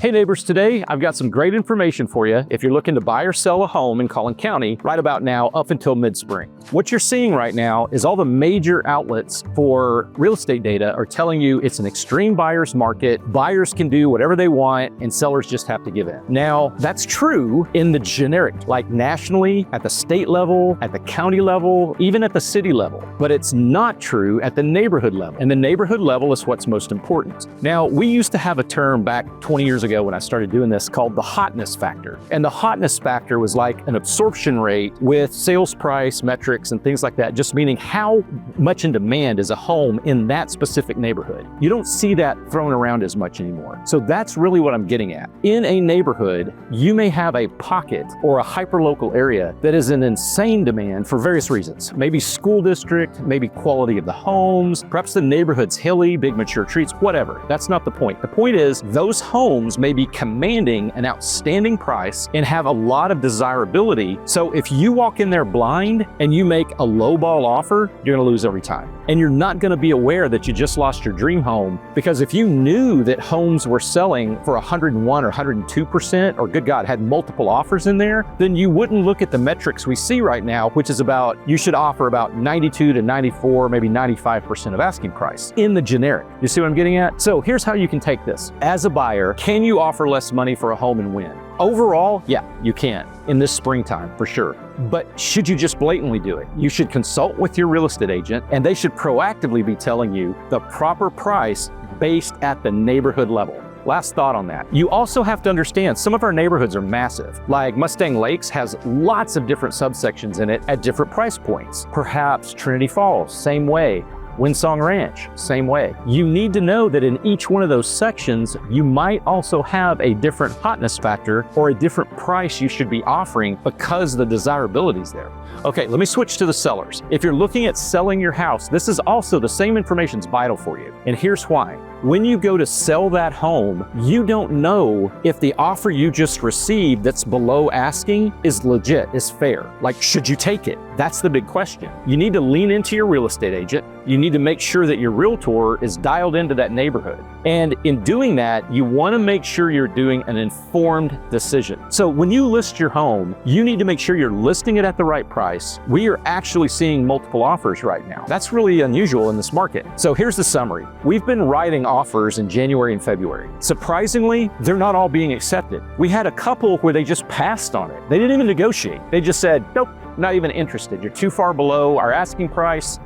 Hey neighbors, today I've got some great information for you if you're looking to buy or sell a home in Collin County right about now up until mid-spring. What you're seeing right now is all the major outlets for real estate data are telling you it's an extreme buyer's market. Buyers can do whatever they want and sellers just have to give in. Now, that's true in the generic, like nationally, at the state level, at the county level, even at the city level. But it's not true at the neighborhood level. And the neighborhood level is what's most important. Now, we used to have a term back 20 years ago when I started doing this called the Hotness Factor. And the Hotness Factor was like an absorption rate with sales price metrics and things like that, just meaning how much in demand is a home in that specific neighborhood. You don't see that thrown around as much anymore. So that's really what I'm getting at. In a neighborhood, you may have a pocket or a hyperlocal area that is in insane demand for various reasons. Maybe school district, maybe quality of the homes, perhaps the neighborhood's hilly, big mature trees, whatever. That's not the point. The point is those homes may be commanding an outstanding price and have a lot of desirability. So if you walk in there blind and you make a lowball offer, you're gonna lose every time. And you're not gonna be aware that you just lost your dream home, because if you knew that homes were selling for 101 or 102%, or good God, had multiple offers in there, then you wouldn't look at the metrics we see right now, which is about, you should offer about 92 to 94, maybe 95% of asking price in the generic. You see what I'm getting at? So here's how you can take this. As a buyer, can you offer less money for a home and win? Overall, yeah, you can in this springtime for sure. But should you just blatantly do it? You should consult with your real estate agent and they should proactively be telling you the proper price based at the neighborhood level. Last thought on that. You also have to understand some of our neighborhoods are massive. Like Mustang Lakes has lots of different subsections in it at different price points. Perhaps Trinity Falls, same way. Windsong Ranch, same way. You need to know that in each one of those sections, you might also have a different hotness factor or a different price you should be offering because the desirability is there. Okay, let me switch to the sellers. If you're looking at selling your house, this is also the same information is vital for you. And here's why. When you go to sell that home, you don't know if the offer you just received that's below asking is legit, is fair. Like, should you take it? That's the big question. You need to lean into your real estate agent. You need to make sure that your realtor is dialed into that neighborhood. And in doing that, you want to make sure you're doing an informed decision. So when you list your home, you need to make sure you're listing it at the right price. We are actually seeing multiple offers right now. That's really unusual in this market. So here's the summary. We've been writing offers in January and February. Surprisingly, they're not all being accepted. We had a couple where they just passed on it. They didn't even negotiate. They just said, nope, not even interested. You're too far below our asking price.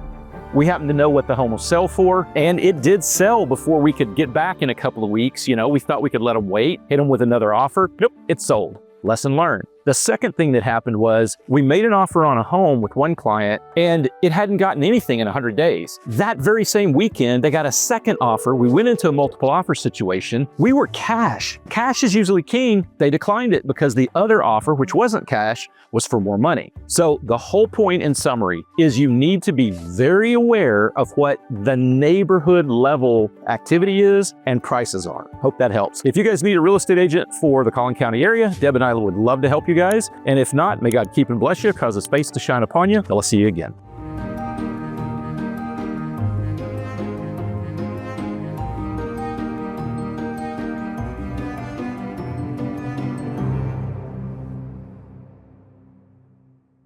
We happen to know what the home will sell for, and it did sell before we could get back in a couple of weeks. You know, we thought we could let them wait, hit them with another offer. Nope, it sold. Lesson learned. The second thing that happened was we made an offer on a home with one client and it hadn't gotten anything in 100 days. That very same weekend, they got a second offer. We went into a multiple offer situation. We were cash. Cash is usually king. They declined it because the other offer, which wasn't cash, was for more money. So the whole point in summary is you need to be very aware of what the neighborhood level activity is and prices are. Hope that helps. If you guys need a real estate agent for the Collin County area, Deb and I would love to help you guys. And if not, may God keep and bless you, cause his face to shine upon you. I'll see you again.